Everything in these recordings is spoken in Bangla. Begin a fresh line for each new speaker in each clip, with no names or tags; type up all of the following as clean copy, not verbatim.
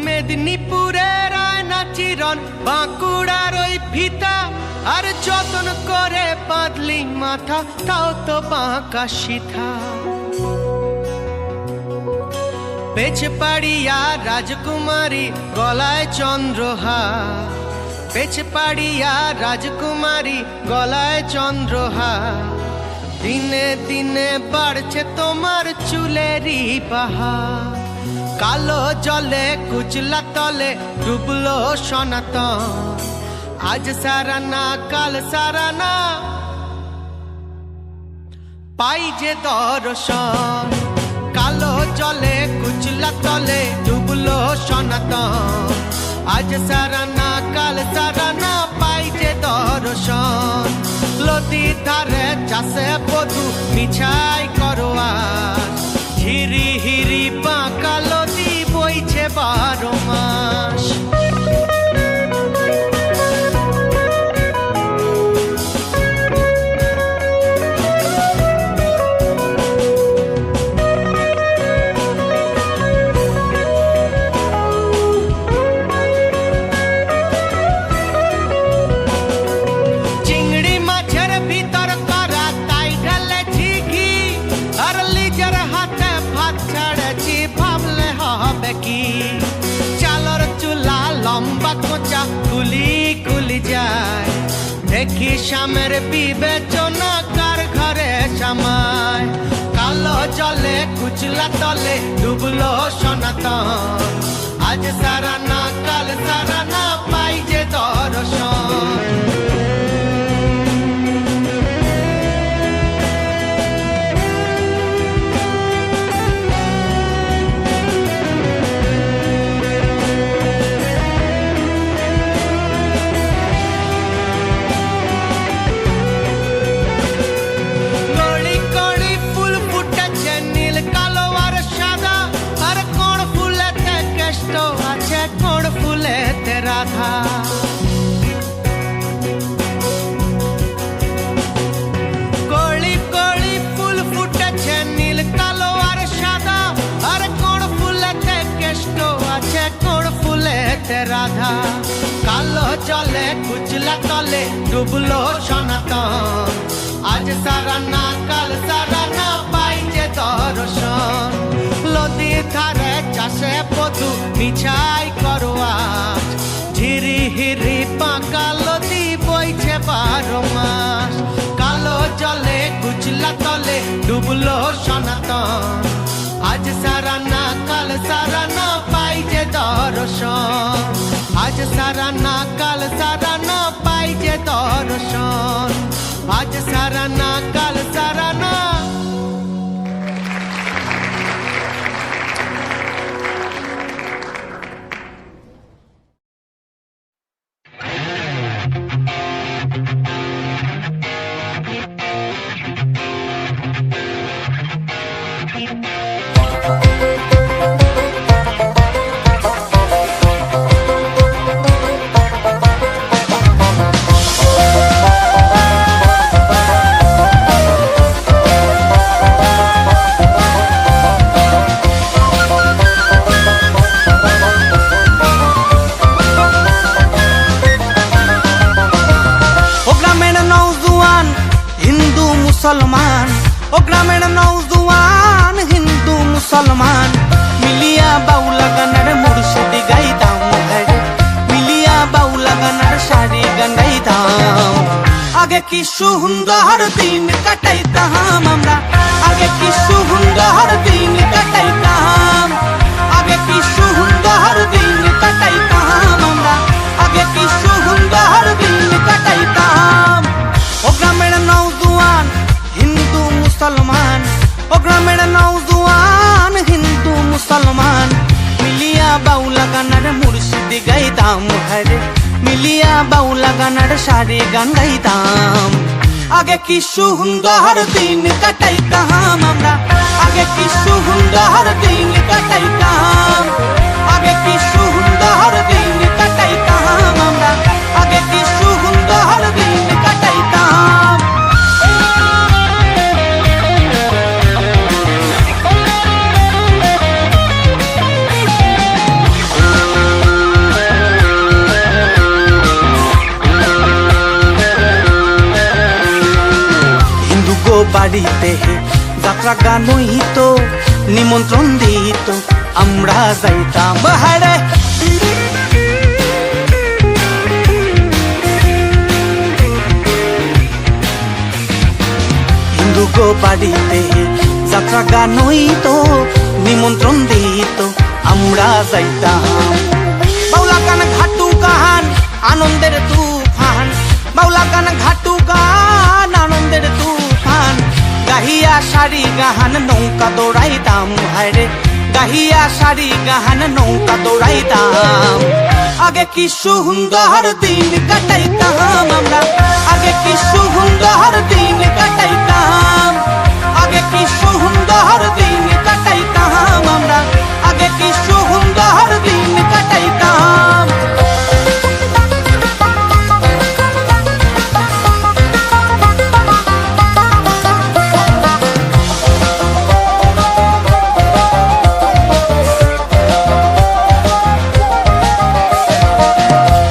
মেদিনীপুরের আয়না চিরন বাঁকুড়ার ওই ফিতা আর যতন করে বাঁধলি মাথা তাও তো বাঁকা সিথা। পেছপাড়িয়া রাজকুমারী গলায় চন্দ্রহার, পেছপাড়িয়া রাজকুমারী গলায় চন্দ্রহার। দিনে দিনে বাড়ছে তোমার চুলেরই বাহার। কালো জলে কুচলা তলে ডুবলো সনাতন, আজ সারানা কাল সারানা পাই যে দর্শন। কালো জলে কুচলা তলে ডুবলো সনাতন, আজ সারানা কাল সারানা পাই যে দর্শন। নদীর ধারে চাষে বধু মিছাই করোয়ার, হিরি হিরি বাঁকা নদী বইছে 12 মাস। চালর চুলা লম্বা কোচা কুলি কুলি যায়, দেখি স্বামের বিবেচনা কার ঘরে সামায়। কালো জলে কুচলা তলে ডুবলো সনাতন, আজ সারানা কাল সারানা পাই যে দর্শন। রাধা কলি কলি ফুল ফুটেছে নীল কালো আর সাদা, আর কোন ফুলেতে কেষ্ট আছে কোন ফুলেতে রাধা। কালো জলে কুচলা তলে ডুবলো সনাতন, আজ সারানা কাল সারানা পাই যে দর্শন। নদীর ধারে চাষে বধু মিছাই করোয়ার, হিরি হিরি বাঁকা নদী বইছে 12 মাস। কালো জলে কুচলা তলে ডুবলো সনাতন, আজ সারানা কাল সারানা পাই যে দর্শন। আজ সারানা কাল সারানা পাই যে দর্শন, আজ সারানা কাল সারানা।
মুসলমান ও গ্রামের নওজোয়ান হিন্দু মুসলমান মিলিয়া বাউলা গানের মুর্শিদি গাইতাম ঘরে, মিলিয়া বাউলা গানের শাড়ি গান গাইতাম। আগে কি সুন্দর দিন কাটাইতাম আমরা, আগে কি সুন্দর দিন কাটাইতাম, আগে কি সুন্দর দিন কাটাইতাম আমরা, আগে কি সুন্দর দিন কাটাইতাম। ও গ্রামের নওজোয়ান হিন্দু মুসলমান, ও গ্রামের নওজোয়ান হিন্দু মুসলমান মিলিয়া বাউলা গানের মুর্শিদি গাইতাম ঘরে, মিলিয়া বাউলা গানের শাড়ি গান গাইতাম। আগে কি সুন্দর দিন কাটাইতাম আমরা, আগে কি সুন্দর দিন কাটাইতাম, আগে কি সুন্দর দিন কাটাইতাম আমরা, আগে কি সুন্দর দিন কাটাইতাম। বাড়িতে যাত্রা গান হইত, নিমন্ত্রণ দিত, আমরা যাইতাম হারে। হিন্দু গো বাড়িতে যাত্রা গান হইত, নিমন্ত্রণ দিত, আমরা যাইতাম। বাউলা গান ঘাটু গান আনন্দের তুফান, বাউলা গান ঘাটু গান আনন্দের তুফান, গাহিয়া সারি গাহান নৌকা দৌড়াইতাম হায়রে, গাহিয়া সারি গাহান নৌকা দৌড়াইতাম। আগে কি সুন্দর দিন কাটাইতাম আমরা, আগে কি সুন্দর দিন কাটাইতাম, আগে কি সুন্দর দিন কাটাইতাম আমরা, আগে কি সুন্দর দিন কাটাইতাম।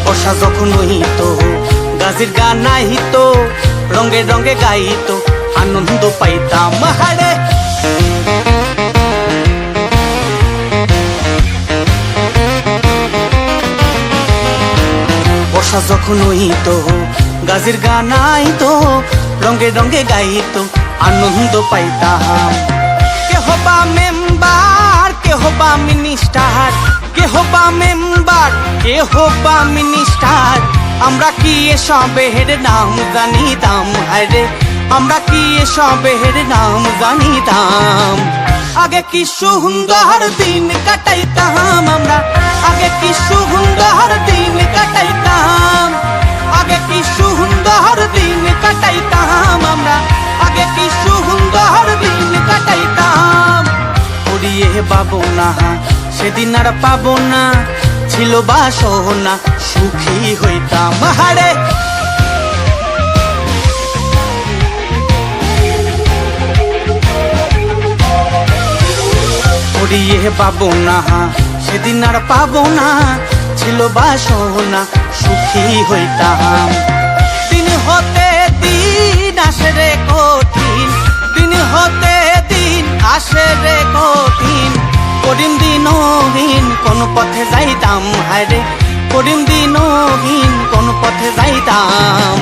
বর্ষা যখন হইত গাজির গান আইত, রঙে রঙে গাইত, আনন্দ পাইতাম হারে। বর্ষা যখন হইত গাজির গান আইত, রঙে রঙে গাইত, আনন্দ পাইতাম। কেহ বা মেম্বার, কেহ বা মিনিস্টার, কেহ বা মেম্বার, কেহ বা মিনিস্টার, আমরা কি এসবের নাম জানিতাম হায়রে, আমরা কি এসবের নাম জানিতাম। আগে কি সুন্দর দিন কাটাইতাম আমরা, আগে কি সুন্দর দিন কাটাইতাম, আগে কি সুন্দর দিন কাটাইতাম আমরা, আগে কি সুন্দর দিন কাটাইতাম। পড়িয়ে পাবো না সেদিন আর পাবো না, ছিল বাসনা সুখী হইতাম হারে। পড়িয়ে পাবো না সেদিন আর পাবো না, ছিল বাসনা সুখী হইতাম। দিন হতে দিন আসে রে কঠিন, দিন হতে দিন আসে রে কঠিন, করিম দিনহীন কোন পথে যাইতাম হায়রে, করিম দিনহীন কোন পথে যাইতাম।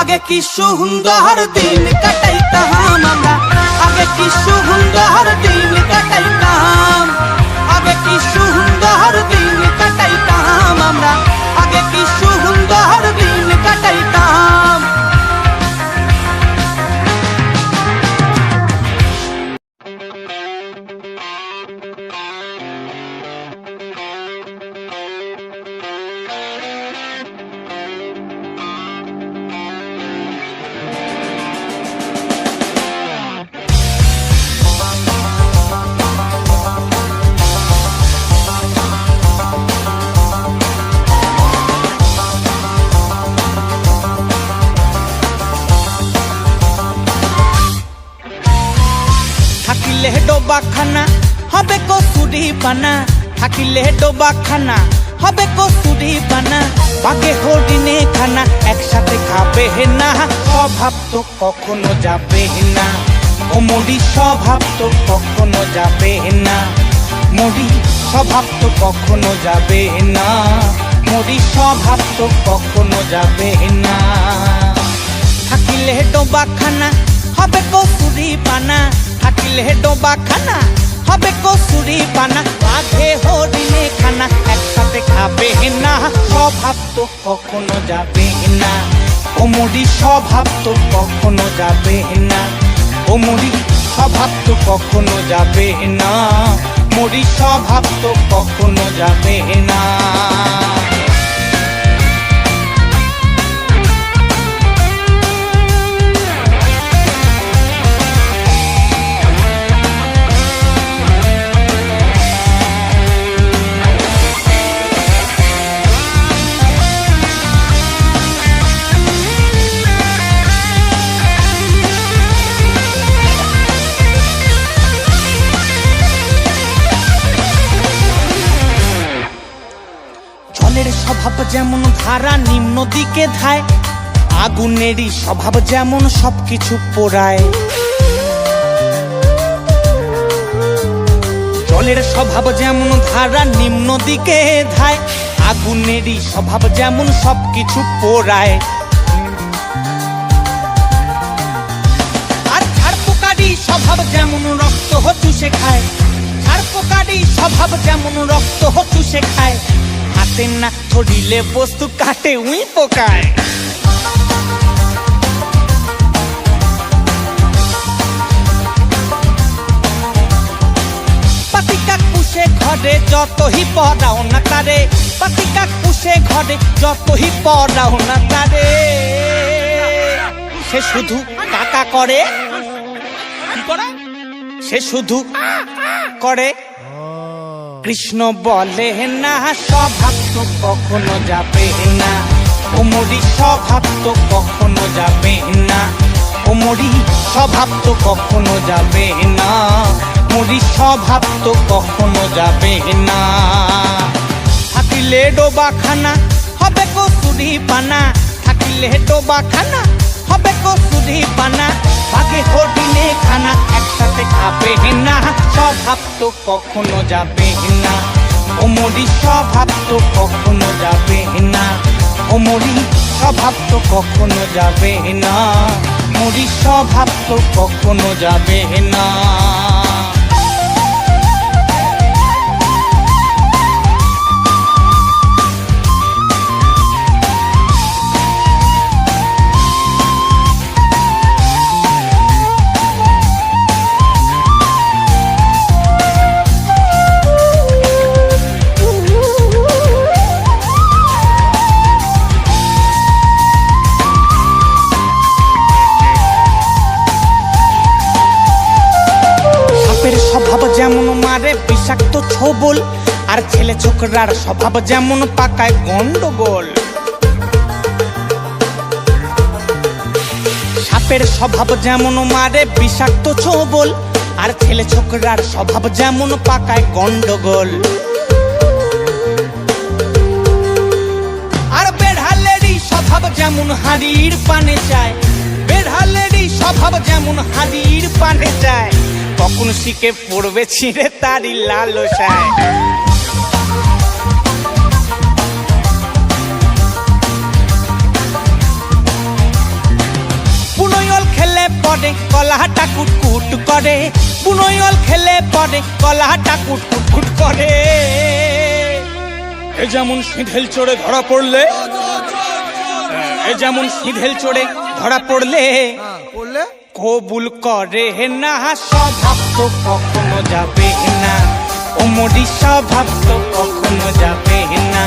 আগে কি সুন্দর দিন কাটাইতাম আমরা, আগে কি সুন্দর দিন কাটাইতাম, আগে কি সুন্দর দিন কাটাইতাম আমরা, আগে কি সুন্দর দিন কাটাইতাম। থাকিলে ডোবাখানা হবে কসুরি পানা, থাকিলে ডোবাখানা হবে কসুরি পানা, বাগে হরিণে খানা একসাথে খাবে না, স্বভাব তো কখনো যাবে না, ও মরি স্বভাব তো কখনো যাবে না, মরি স্বভাব তো কখনো যাবে না, মরি স্বভাব তো কখনো যাবে না। থাকিলে ডোবাখানা হবে কসুরি পানা, থাকিলে ডোবাখানা হবে কসুরি পানা, বাঘে হরিণে খানা একসাথে খাবে না, স্বভাব তো কখনো যাবে না, ও মরি স্বভাব তো কখনো যাবে না, ও মরি স্বভাব তো কখনো যাবে না, মরি স্বভাব তো কখনো যাবে না। স্বভাব যেমন ধারা নিম্ন দিকে ধায়, আগুনেরই স্বভাব যেমন সবকিছু পোড়ায়। জলের স্বভাব যেমন ধারা নিম্ন দিকে ধায়, আগুনেরই স্বভাব যেমন সবকিছু পোড়ায়। আর ঝাড় পোকারই স্বভাব যেমন রক্ত চুষে খায়, ঝাড় পোকারই স্বভাব যেমন রক্ত চুষে খায়। হাতে না ধরিলে বস্তু কাটে উই পোকায়। ঘরে যতই পড়াও না তারে, পাতিকা পুষে ঘরে যতই পড়াও না তারে, সে শুধু কাকা করে। কি করে? সে শুধু করে। কৃষ্ণ বলে না স্বভাব তো কখনো যাবে না, ওমরি স্বভাব তো কখনো যাবে না, ওমরি স্বভাব তো কখনো যাবে না, মোরি স্বভাব তো কখনো যাবে না। থাকিলে ডোবাখানা হবে কসুরি পানা, থাকিলে ডোবাখানা হবে কসুরি পানা, বাঘে হরিণে খানা একসাথে খাবে না, স্বভাব তো কখনো যাবে না, ওমরি স্বভাব তো কখনো যাবে না, ওমরি স্বভাব তো কখনো যাবে না, মোরি স্বভাব তো কখনো যাবে না। যেমন মারে বিষাক্ত ছোবল, আর ছেলে ছোকরার স্বভাব যেমন পাকায় গন্ডগোল। সাপের স্বভাব যেমন মারে বিষাক্ত ছোবল, আর ছেলে ছোকরার স্বভাব যেমন পাকায় গন্ডগোল। আর বেড়ালেরই স্বভাব যেমন হাড়ির পানে চায়, বেড়ালেরই স্বভাব যেমন হাড়ির পানে চায়, কখন শিখে পড়বে ছিঁড়ে তারই লালসায়। বুনয়ল খেলে পড়ে কলাহাটা কুটকুট করে, বুনয়ল খেলে পড়ে কলাহাটা কুটকুট করে। এ যেমন সিঁধেল চড়ে ধরা পড়লে, এ যেমন সিঁধেল চড়ে ধরা পড়লে কবুল করে না, স্বভাব তো কখনো যাবে না, ওমরি স্বভাব তো কখনো যাবে না,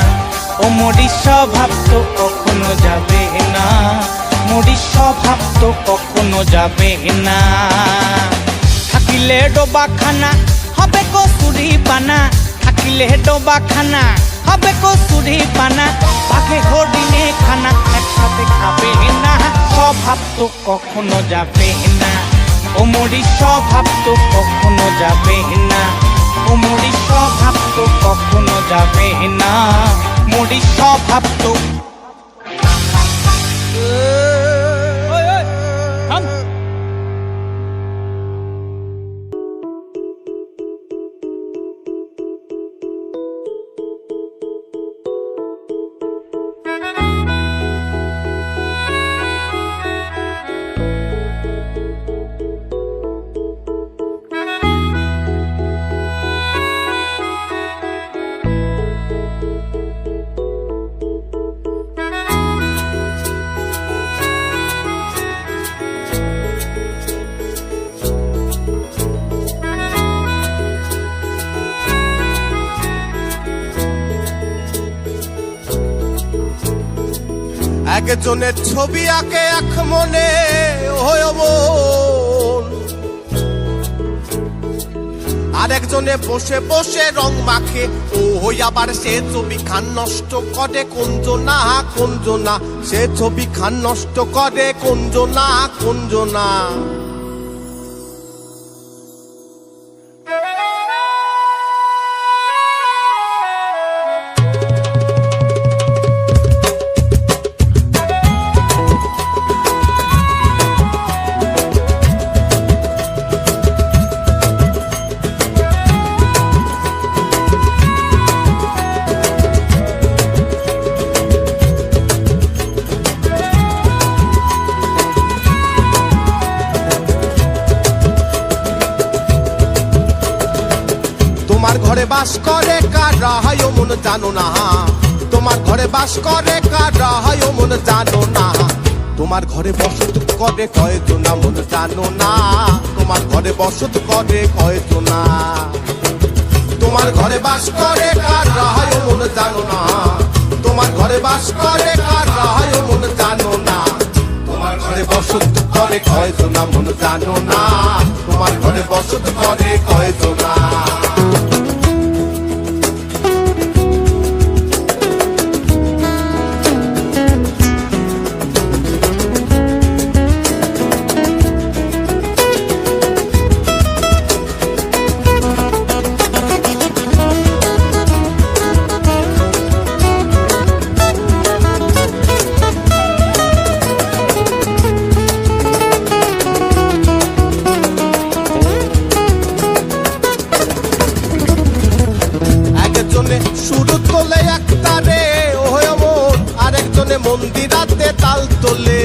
ওমরি স্বভাব তো কখনো যাবে না, মোরি স্বভাব তো কখনো যাবে না। থাকিলে ডোবাখানা হবে কসুরি পানা, থাকিলে ডোবাখানা হবে কসুরি পানা, বাঘে হরিণে খানা একসাথে খাবে না, স্বভাব তো কখনো যাবে না, ওমরি স্বভাব তো কখনো যাবে না, ওমরি স্বভাব তো কখনো যাবে না, মোরি স্বভাব তো।
একজনের ছবি আঁকে এক মনে হয় মন, আর একজনে বসে বসে রং মাখে ও হই, আবার সে ছবি খান নষ্ট করে কুঞ্জনা কুঞ্জনা, সে ছবি খান নষ্ট করে কুঞ্জনা কুঞ্জনা। বাস করে কারা হয় ও মন জানো না, তোমার ঘরে বাস করে কারা হয় ও মন জানো না, তোমার ঘরে বসত করে কয়জনা মন জানো না, তোমার ঘরে বসত করে কয়জনা, তোমার ঘরে বাস করে কারা হয় ও মন জানো না, তোমার ঘরে বাস করে কারা হয় ও মন জানো না, তোমার ঘরে বসত করে কয়জনা মন জানো না, তোমার ঘরে বসত করে কয়জনা। শুরু তোলে একতারে ওহে মন, আরেকজনে মন্দিরাতে তাল তোলে,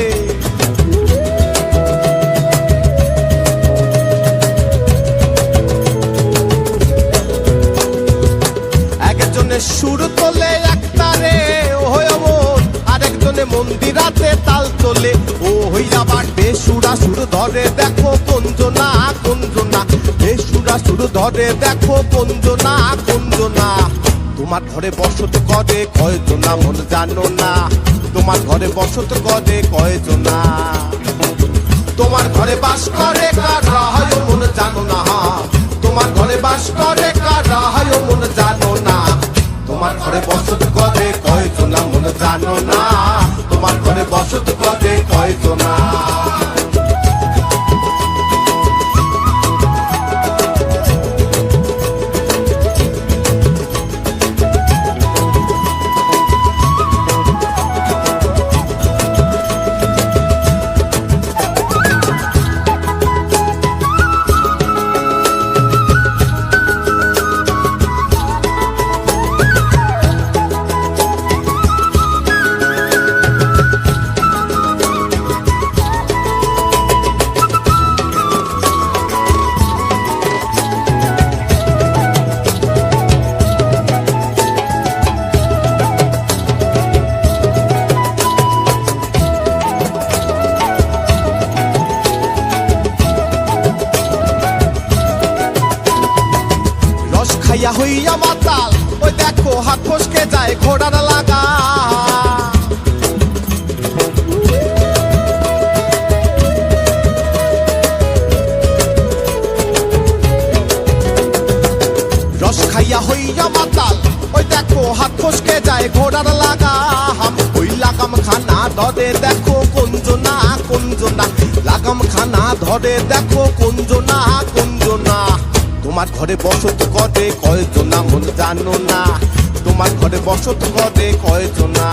একজনে সুর তোলে একতারে ওহে মন, আরেকজনে মন্দিরাতে তাল তোলে, ও হইয়া আবার বেসুরা সুর ধরে দেখো কোনজনা কোনজনা, বেসুরা সুর ধরে দেখো কোনজনা কোনজনা, তোমার ঘরে বসত করে কয়জনা মন জানো না, তোমার ঘরে বসত করে কয়জনা, তোমার ঘরে বাস করে কারা হয় ও মন জানো না, তোমার ঘরে বাস করে কারা হয় ও মন জানো না, তোমার ঘরে বসত করে কয়জনা মন জানো না, তোমার ঘরে বসত করে কয়জনা। খাইয়া হইয়া মাতাল ওই দেখো হাত ফসকে যায় ঘোড়ার লাগা, রস খাইয়া হইয়া মাতাল ওই দেখো হাত ফসকে যায় ঘোড়ার লাগা, ওই লাগাম খানা ধরে দেখো কোনজনা কোনজনা, লাগাম খানা ধরে দেখো কোনজনা কোনজনা, তোমার ঘরে বসত করে কয়জনা মন জানো না, তোমার ঘরে বসত করে কয়জনা,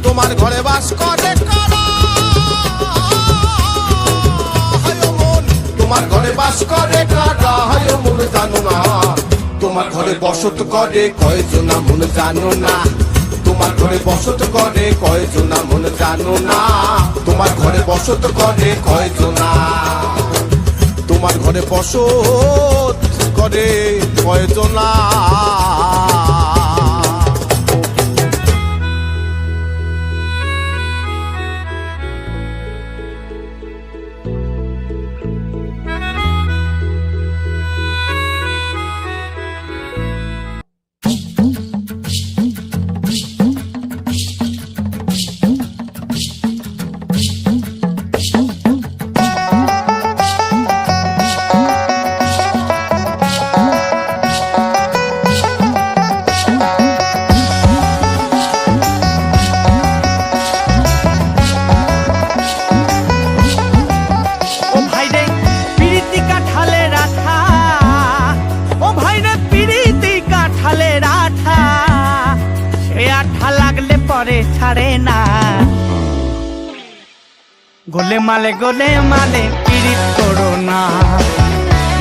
তোমার ঘরে বাস করে কারা হয় ও মন, তোমার ঘরে বাস করে কারা হয় ও মন জানো না, তোমার ঘরে বসত করে কয়জনা মন জানো না, তোমার ঘরে বসত করে কয়জনা মন জানো না, তোমার ঘরে বসত করে কয়জনা, তোমার ঘরে বসত করে কয়জনা।
ছাড়ে না, গোলে মালে পিরিত করো না,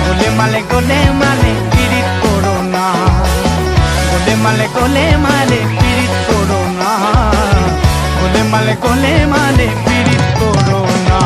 গোলে মালে পিরিত করো না, গোলে মালে পিরিত করো না, গোলে মালে পিরিত করো না।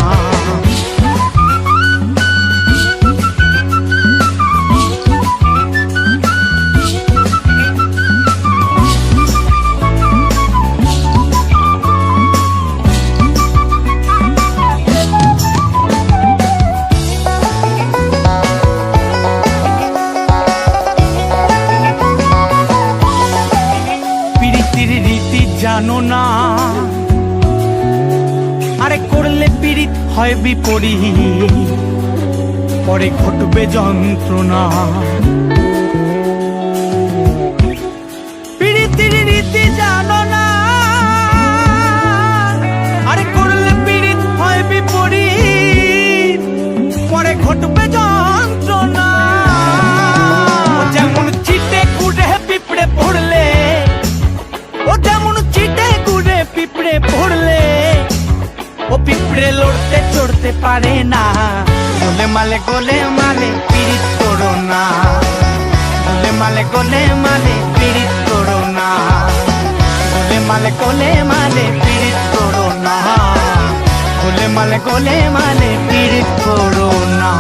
জানো না, আরে করলে পীড়িত হয় বিপরীত, পরে ঘটবে যন্ত্রণা। পীড়িতের রীতি জানো না, আরে করলে পীড়িত হয় বিপরীত, পরে ঘটবে যন্ত্রণা। যেমন চিটে কুড়ে পিঁপড়ে পড়লে, ও যেমন চিটে কুড়ে পিঁপড়ে পড়লে, ও পিঁপড়ে লড়তে চড়তে পারে না। গোলে মালে পীড়িত করো না, গোলে মালে পীড়িত করো না, গোলে মালে পীড়িত করো না, গোলে মালে পীড়িত করো না।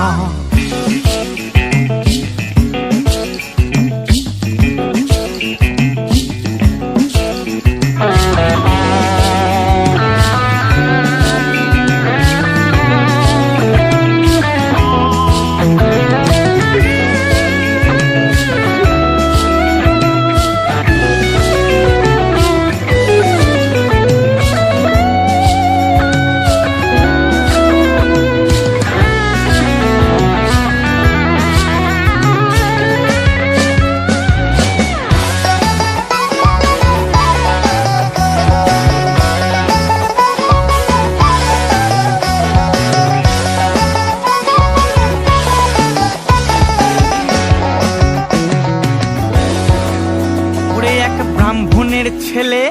ব্রাহ্মণের ছেলে,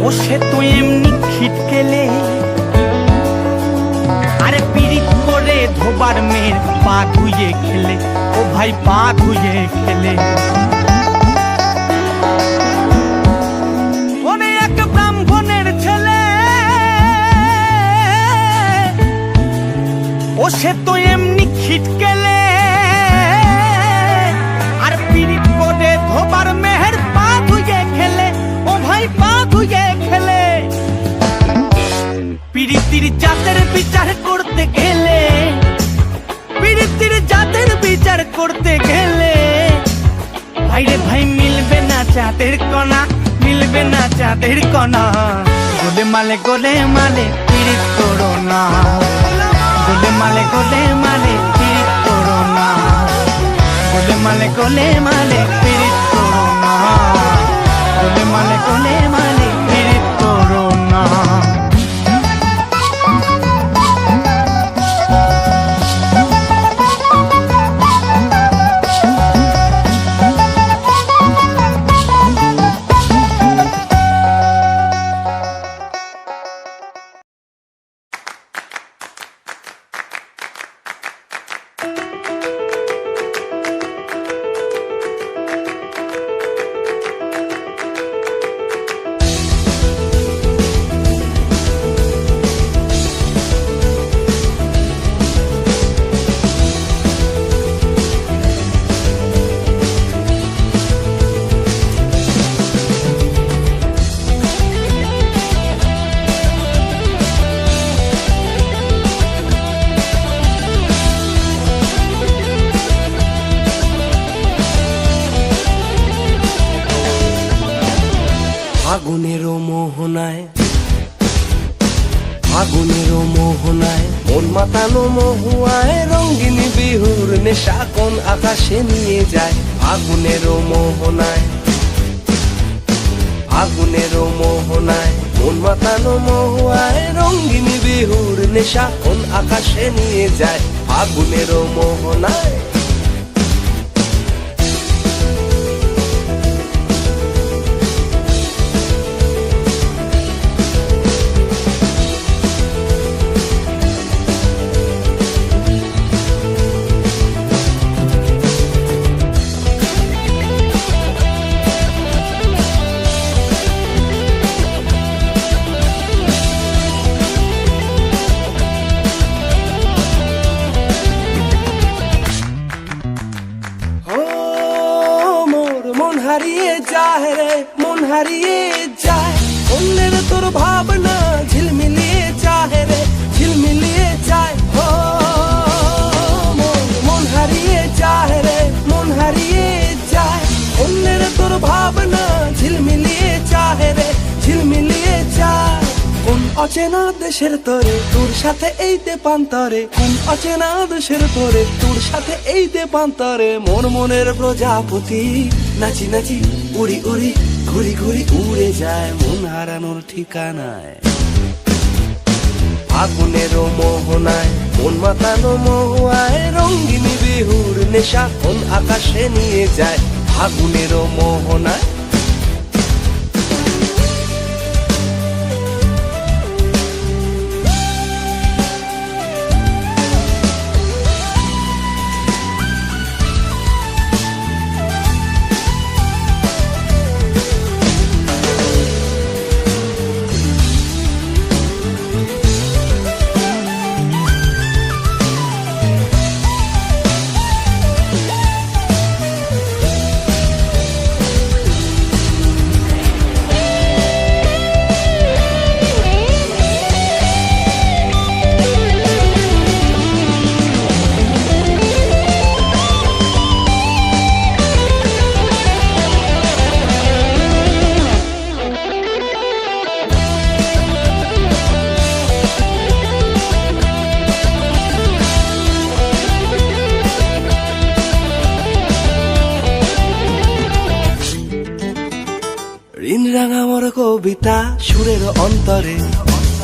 ও সে তো এমনি খিটকেলে, আরে পীড়িত করে ধোবার মেয়ের পা ধুয়ে খেলে, ও ভাই পা ধুয়ে খেলে। ওরে এক ব্রাহ্মণের ছেলে, ও সে তো এমনি খিটকেলে, আর পীড়িত করে ধোবার মেহের পা ধুয়ে খেলে, ও ভাই পা ধুয়ে খেলে। পীড়িতির জাতের বিচার করতে গেলে, পীড়িতির জাতের বিচার করতে গেলে, ভাইরে ভাই মিলবে না চাঁদের কণা, মিলবে না চাঁদের কণা। গোলে মালে পীড়িত করো না, গোলে মালে পীড়িত করো না, গোলে মালে পীড়িত করো না, গোলে মালে পীড়িত করো না।
আগুনেরও মোহনায়, আগুনেরও মোহনায়, মন মাতানো মহুয়ায়, রঙিন বিহুর নেশা কোন আকাশে নিয়ে যায়। আগুনেরও মোহনায়, আগুনেরও মোহনায়, মন মাতানো মহুয়ায়, রঙিন বিহুর নেশা কোন আকাশে নিয়ে যায়। আগুনেরও মোহনায়। হারিয়ে যায় রে, মন হারিয়ে যায়, অন্যের তোর ভাবনা ঝিলমিলিয়ে যায় রে, ঝিলমিলিয়ে যায়। ও মন হারিয়ে যায় রে, মন হারিয়ে যায়, অন্যের তোর ভাবনা ঝিলমিলিয়ে যায়। অচেনা দেশের তোরে তোর সাথে এই দেপান্তরে, কোন অচেনা দেশের তোরে তোর সাথে এই দেপান্তরে। মনের প্রজাপতি নাচি নাচি উড়ি উড়ি ঘুরি ঘুরি উড়ে যায় মন হারানোর ঠিকানায়। ফাগুনের মোহনায় মন মাতানো মহুয়ায়, রঙিন বিহুর নেশা কোন আকাশে নিয়ে যায় ফাগুনের মোহনায়। ঋণরাঙা মোর কবিতা সুরের অন্তরে,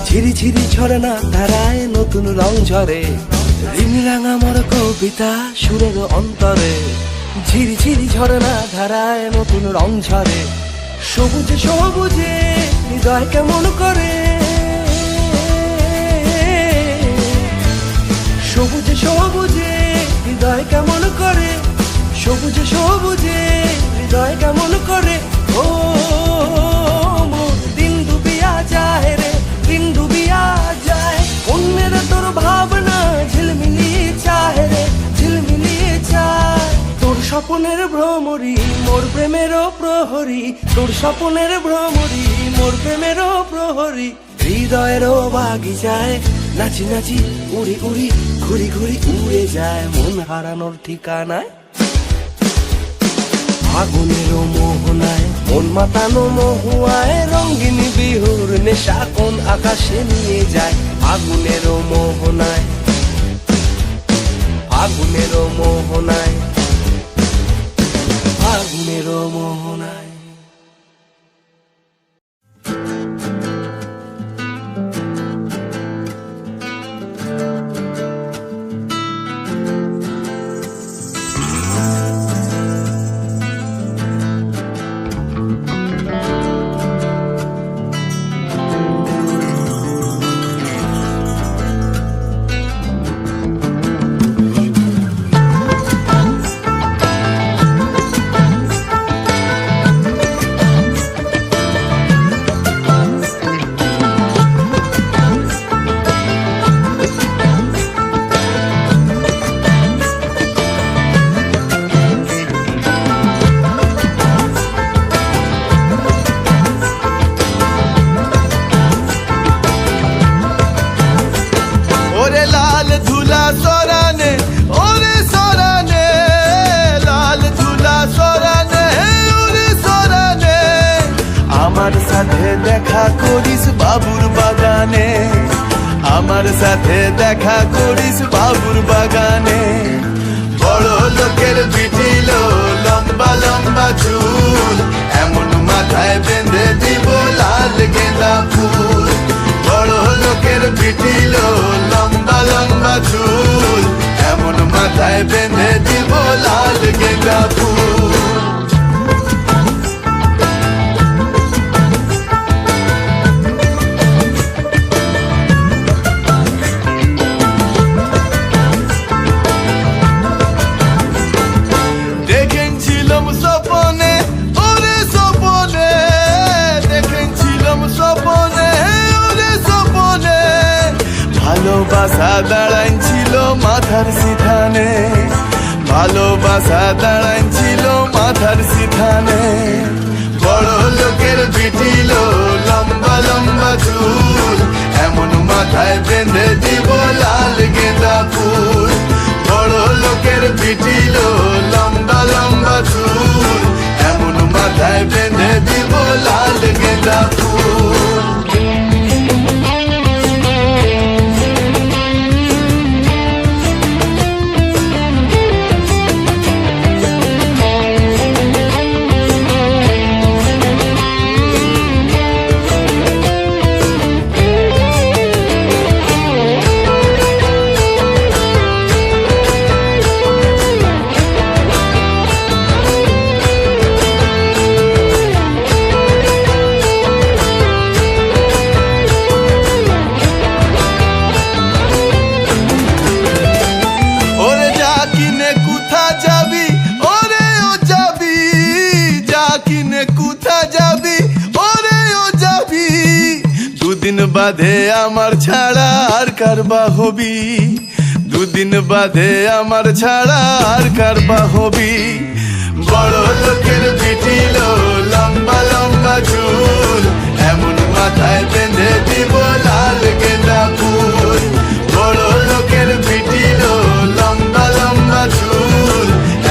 ঝিরি ঝিরি ঝরে না ধারায় নতুন রং ঝরে। ঋণরাঙা মোর কবিতা সুরের অন্তরে, ঝিরি ঝিরি ঝরে না ধারায় নতুন রং ঝরে। সবুজে সবুজে হৃদয় কেমন করে, সবুজে সবুজে হৃদয় কেমন করে, সবুজে সবুজে হৃদয় কেমন করে। ও দিন ডুবিয়া যায় রে, দিন ডুবিয়া যায়, অন্যের তোর ভাবনা ঝিলমিলিয়ে চায় রে, ঝিলমিলিয়ে চায়। তোর স্বপ্নের ভ্রমরি মোর প্রেমেরও প্রহরী, তোর স্বপ্নের ভ্রমরি মোর প্রেমেরও প্রহরী। হৃদয়েরও বাগিচায় নাচি নাচি উড়ি উড়ি ঘুরি ঘুরি উড়ে যায় মন হারানোর ঠিকানায়। ফাগুনের মোহনায় মন মাতানো মহুয়ায়, রঙিন বিহুর নেশা কোন আকাশে নিয়ে যায় ফাগুনের মোহনায়, ফাগুনের মোহনায়, ফাগুনের মোহনায়। আমার সাথে দেখা করিস বাবুর বাগানে, আমার সাথে দেখা করিস বাবুর বাগানে। বড় লোকের বিটিল লম্বা লম্বা চুল, এমন মাথায় বেঁধে দিব লাল গেঁদা ফুল। বড় লোকের বিটিল লম্বা লম্বা চুল, এমন মাথায় বেঁধে দিব লাল গেঁদা ফুল। ভালোবাসা দাঁড়াইছিল মাথার সিথানে, ভালোবাসা দাঁড়াইছিল মাথার সিথানে। বড় লোকের বিটিল লম্বা লম্বা চুল, এমন মাথায় বেঁধে দিব লাল গেঁদা ফুল। বড় লোকের বিটিল লম্বা লম্বা চুল, এমন মাথায় বেঁধে দিব লাল গেঁদা ফুল।
বাদে আমার ছাড়া আর কারবা হবি, দুদিন বাদে আমার ছাড়া আর কারবা হবি। বড় লোকের পিটিল লম্বা লম্বা চুল, এমন মাথায় বেঁধে দিব লাল গেঁদা ফুল। বড় লোকের পিটিল লম্বা লম্বা চুল,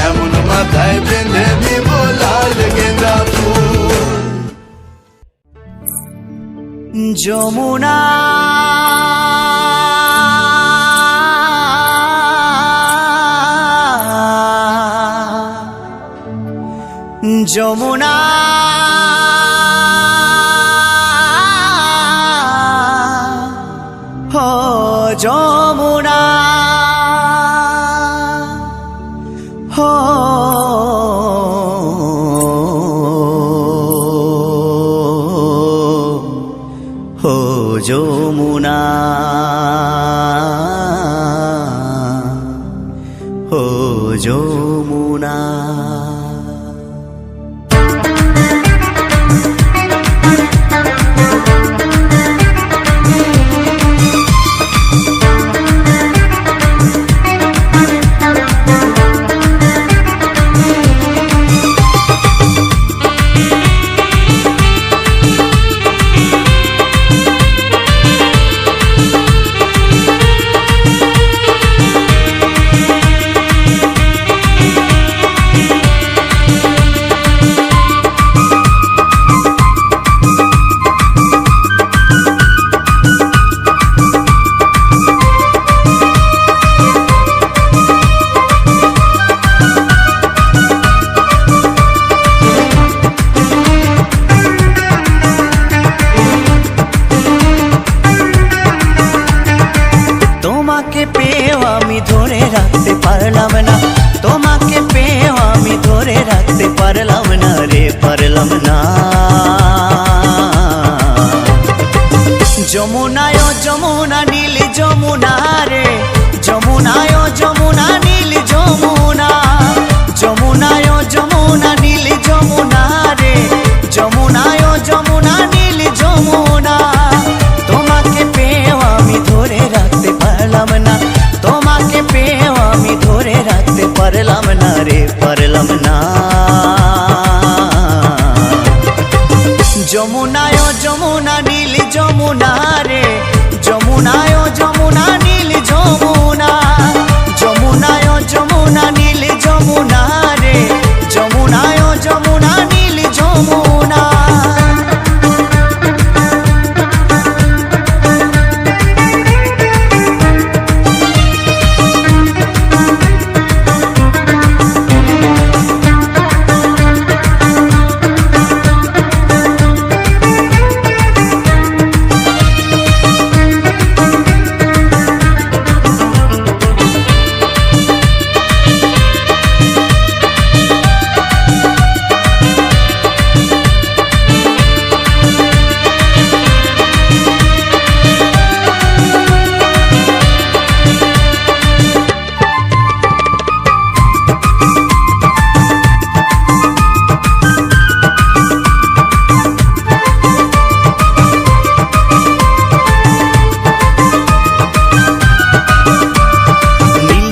এমন মাথায় বেঁধে দিব লাল গেঁদা ফুল।
যমুনা যমুনা হো যমুনা হো হো যমুনা হো যমুনা। তোমাকে পেয়েও আমি ধরে রাখতে পারলাম না, তোমাকে পেয়েও আমি ধরে রাখতে পারলাম না রে, পারলাম না। যমুনায় যমুনা নীল যমুনা রে, যমুনায় যমুনা নীল যমুনা, যমুনায় যমুনা নীল যমুনা রে, যমুনায় যমুনা নীল যমুনা। তোমাকে পেয়েও আমি ধরে রাখতে পারলাম না, তোমাকে পেয়েও আমি ধরে রাখতে পারলাম না রে, পারলাম না। যমুনায় যমুনা নীল যমুনা রে, যমুনায় যমুনা নীল যমুনা, যমুনায় যমুনা নীল যমুনা রে, যমুনায় যমুনা নীল যমুনা।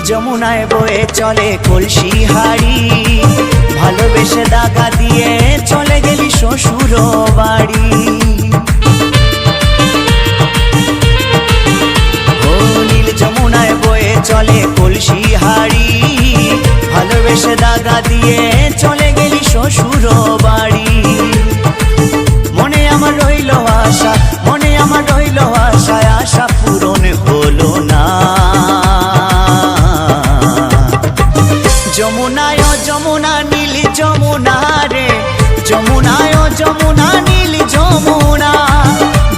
যমুনায় বয়ে চলে কলসি হাড়ি, ভালোবেসে দাগা দিয়ে চলে গেলি শ্বশুর বাড়ি। ও নীল যমুনায় বয়ে চলে কলসি হাড়ি, ভালোবেসে দাগা দিয়ে চলে গেলি শ্বশুর বাড়ি। মনে আমার রইল আশা, মনে আমার রইল আশা, আশা পূরণ হলো না। যমুনায় যমুনা নীল যমুনা রে, যমুনায় যমুনা নীল যমুনা,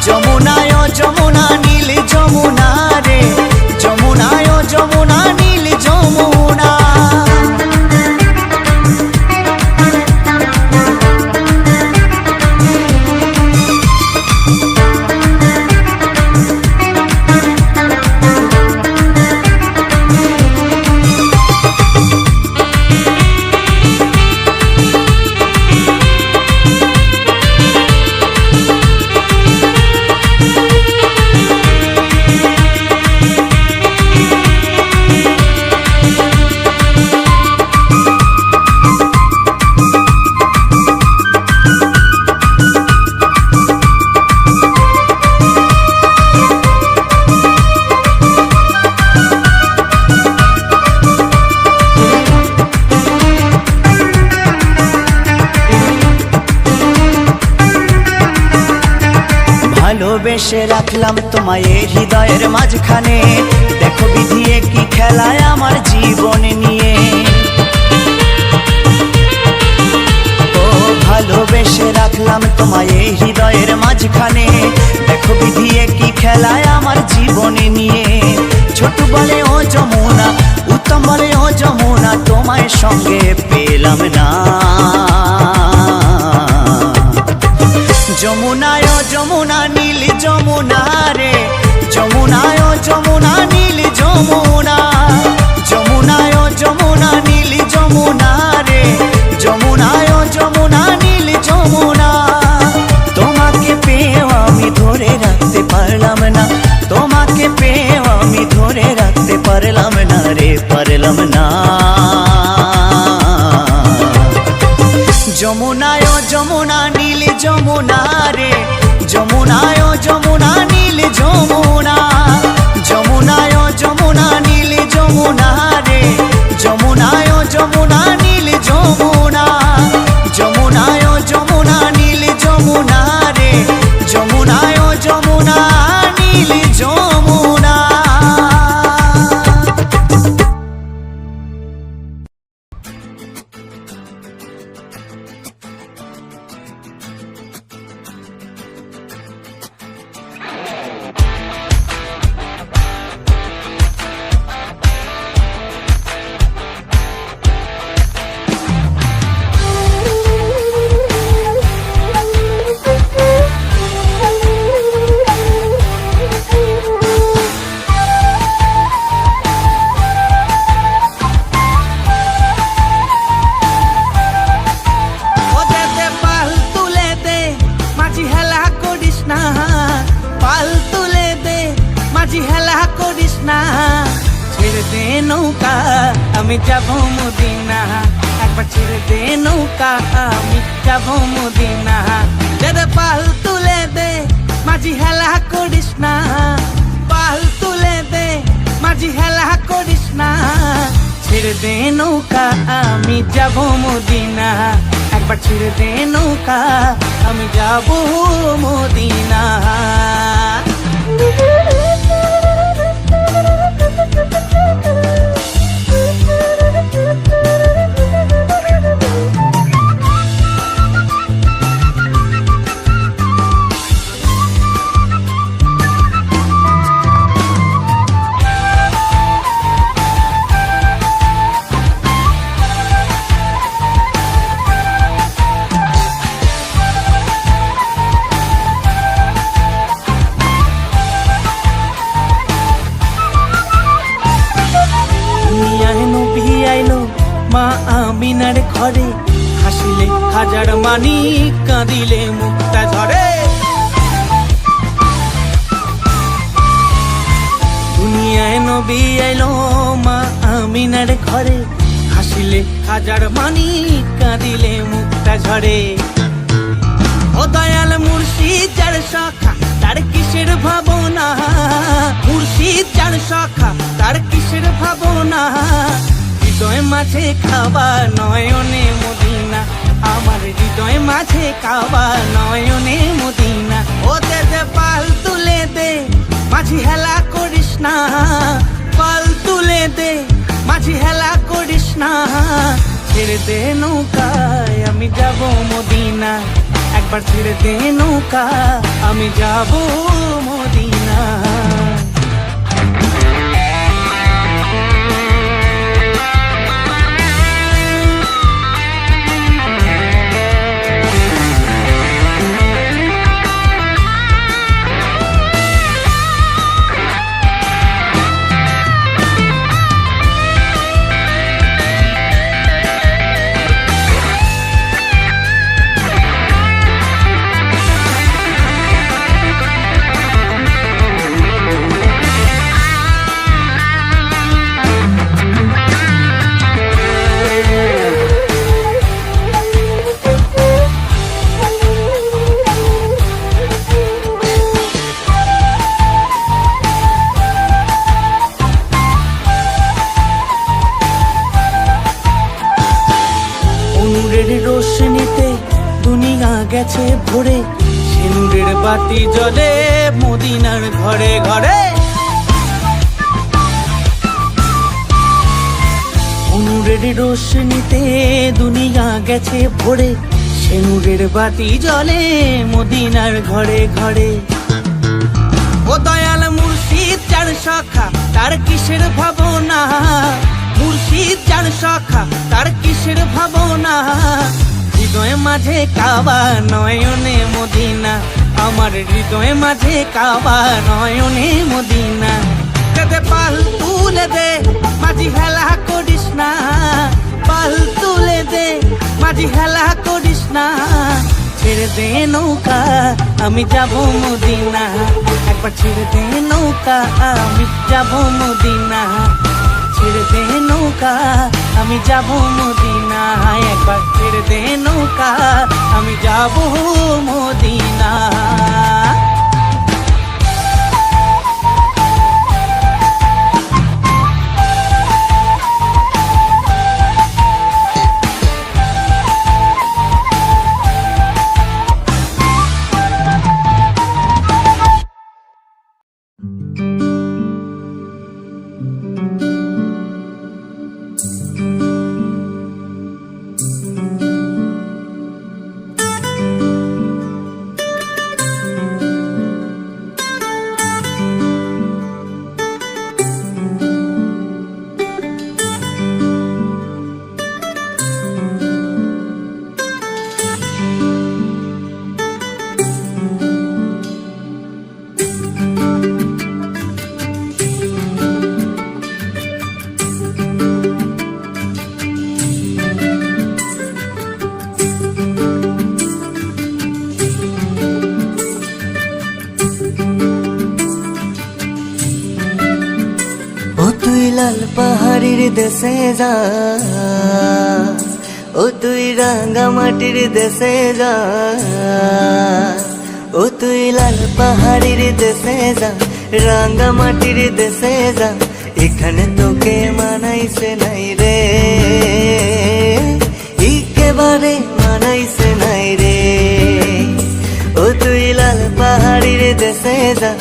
যমুনায় যমুনা নীল যমুনা রে, যমুনায় যমুনা নীল যমুনা।
ভালোবেসে রাখলাম তোমায় এই হৃদয়ের মাঝখানে, দেখো বিধি কি খেলায় আমার জীবন নিয়ে। ও ভালোবেসে রাখলাম তোমায় এই হৃদয়ের মাঝখানে, দেখো বিধি কি খেলায় আমার জীবন নিয়ে। ছোট বলে ও যমুনা, উত্তম বলে ও যমুনা, তোমায় সঙ্গে পেলাম না। যমুনায় ও যমুনা নীল যমুনা রে, যমুনায় ও যমুনা নীল যমুনা, যমুনায় ও যমুনা নীল যমুনা রে, যমুনায় ও যমুনা নীল যমুনা। তোমাকে পেয়েও আমি ধরে রাখতে পারলাম না, তোমাকে পেয়েও আমি ধরে রাখতে পারলাম না রে, পারলাম না। যমুনায় ও যমুনা নীল যমুনা রে, যমুনায় ও যমুনা নীল যমুনা, যমুনায় ও যমুনা নীল যমুনা রে, যমুনায় ও যমুনা নীল যমুনা, যমুনায় ও যমুনা নীল যমুনা রে, যমুনায় ও যমুনা নীল যমুনা।
আমি যাব মদিনা, একবার ছেড়ে দে নৌকা, আমি যাব মদিনা। দে পাল তুলে দে, মাঝি হেলা করিস না, পাল তুলে দে, মাঝি হেলা করিস না। ছেড়ে দে নৌকা, আমি যাব মদিনা, একবার ছেড়ে দে নৌকা, আমি যাব মদিনা। মা আমিনার ঘরে, হাসিলে হাজার মানি, কাঁদিলে মুক্তা ঝরে। দুনিয়ায় নবী আইলো মা আমিনার ঘরে, হাসিলে হাজার মানি, কাঁদিলে মুক্তা ঝরে। ও দয়াল মুর্শিদ যার শাখা, তার কিসের ভাবনা, মুর্শিদ যার শাখা, তার কিসের ভাবনা। হৃদয় মাঝে খাবা নয়নে মদিনা, আমার হৃদয় মাঝে খাবা নয়নে মদিনা। ও দে পাল তুলে দে, মাঝি হেলা করিস না, পাল তুলে দে, মাঝি হেলা করিস না। ছেড়ে দে নৌকায়, আমি যাব মদিনা, একবার ছেড়ে দে নৌকা, আমি যাব মদিনা। গেছে ভরে, সিঁদুরের বাতি জ্বলে মদিনার ঘরে ঘরে। নূরের রোশনীতে দুনিয়া গেছে ভরে, সে নূরের বাতি জ্বলে মদিনার ঘরে ঘরে। ও দয়াল মুর্শিদ চার শাখা তার কিসের ভাবনা, মুর্শিদ চার শাখা তার কিসের ভাবনা। হৃদয় মাঝে কাবা নয়নে মদিনা, আমার হৃদয় মাঝে কাবা নয়নে মদিনা। দে পাল তুলে দে মাঝি হেলা করিস না, পাল তুলে দে মাঝি হেলা করিস না। ছেড়ে দে নৌকা আমি যাব মদিনা, একবার ছেড়ে দে নৌকা আমি যাব মদিনা। ছেড়ে দে নৌকা আমি যাব মদিনা, একবার ছেড়ে দে নৌকা আমি যাব মদিনা।
লাল পাহাড়ির দেশে যা, ও তুই রাঙ্গা মাটির দেশে যা, ও তুই লাল পাহাড়ির দেশে যা, রাঙ্গা মাটির দেশে যা। এখানে তোকে মানাইছে নাই রে, একেবারে মানাইছে নাই রে। ও তুই লাল পাহাড়ির দেশে যা,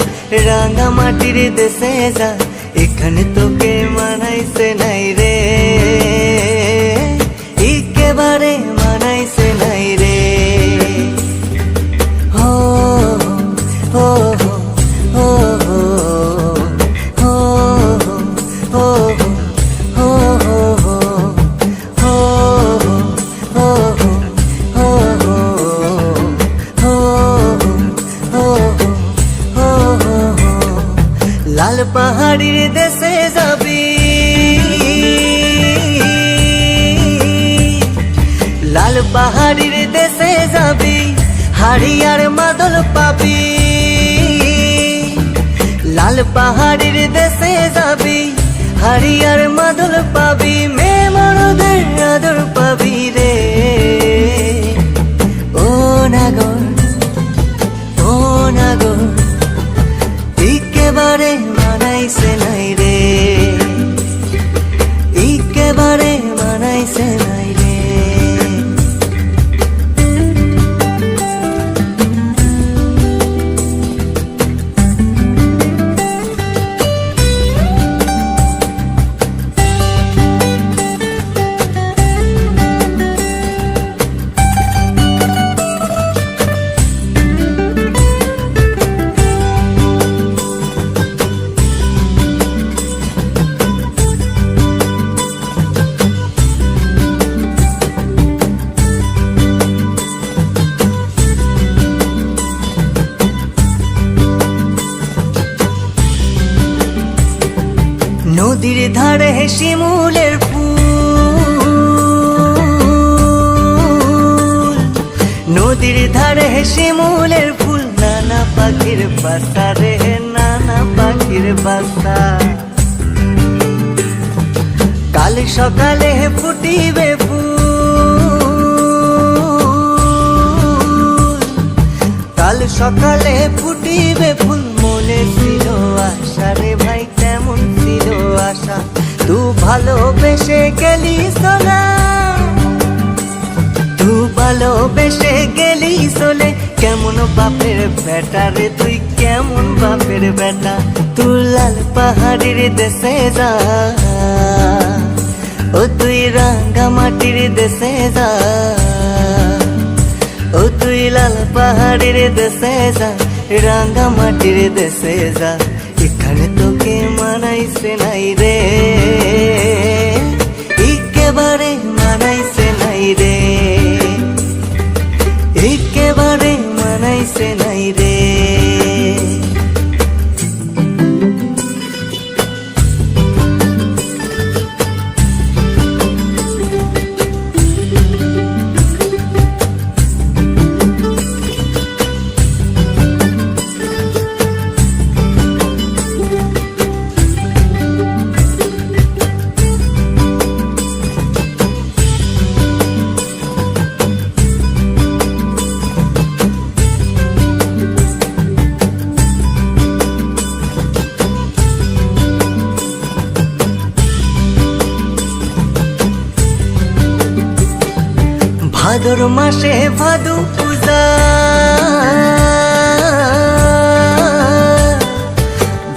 রাঙ্গা মাটির দেশে যা। এখানে তোকে মানাইছে নাই রে, একেবারে মানাইছে নাই রে। হো হো হো হো হো হো হো লাল পাহাড়ির দেশে যাবি, লাল পাহাড়ির দেশে যাবি, হাড়িয়ার মাদল পাবি। লাল পাহাড়ির দেশে যাবি, হাড়িয়ার মাদল পাবি, মেয়ে মরদের আদর পাবি রে। ও নাগর, ও নাগর, একেবারে মানাইছে নাই রে, একেবারে মানাইছে নাই রে। নদীর ধারে শিমুলের ফুল, নদীর ধারে শিমুলের ফুল, নানা পাখির বাসা রে, নানা পাখির বাসা। কাল সকালে ফুটিবে ফুল, কাল সকালে ফুটিবে ফুল। মনে ছিল আশা রে ভাই, কেমন ছিল আশা, তু ভালোবেসে গেলি সোনা, তু ভালোবেসে গেলি সোলে। কেমন বাপের বেটা রে তুই কেমন বাপের বেটা তুই লাল পাহাড়ির দেশে যা ও তুই রাঙ্গা মাটির দেশে যা ও তুই লাল পাহাড়ির দেশে যা রাঙ্গা মাটির দেশে যা এখানে তোকে মানাইছে নাই রে একেবারে মানাইছে নাই রে একেবারে মানাইছে নাই রে ভাদর মাসে ভাদু পূজা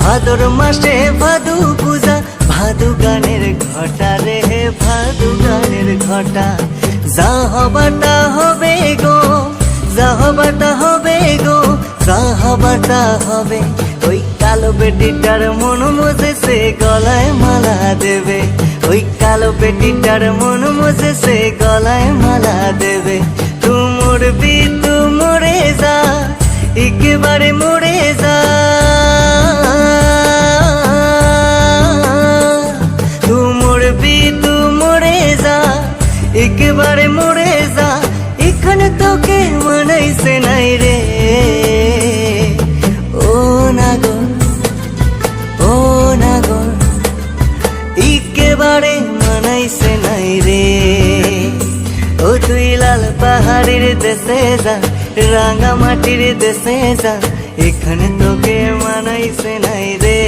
ভাদর মাসে ভাদু পূজা ভাদু গানের ঘটা রে ভাদু গানের ঘটা যা হবাটা হবে গো যা হবাটা হবে গো যা হবাটা হবে ওই কালো বেটিটার মন মজেছে গলায় মালা দেবে ওই কালো বেটিটার মন মজেছে গলায় মালা দেবে তু মরবি তু মরে যা একেবারে মরে যা তু মরবি তু মরে যা একেবারে মরে যা এখানে তোকে মানাইছে নাই রে ও নাগর ও নাগর একেবারে মানাইছে নাই রে ও তুই লাল পাহাড়ির দেশে যা রাঙা মাটির দেশে যা এখানে তোকে মানাইছে নাই রে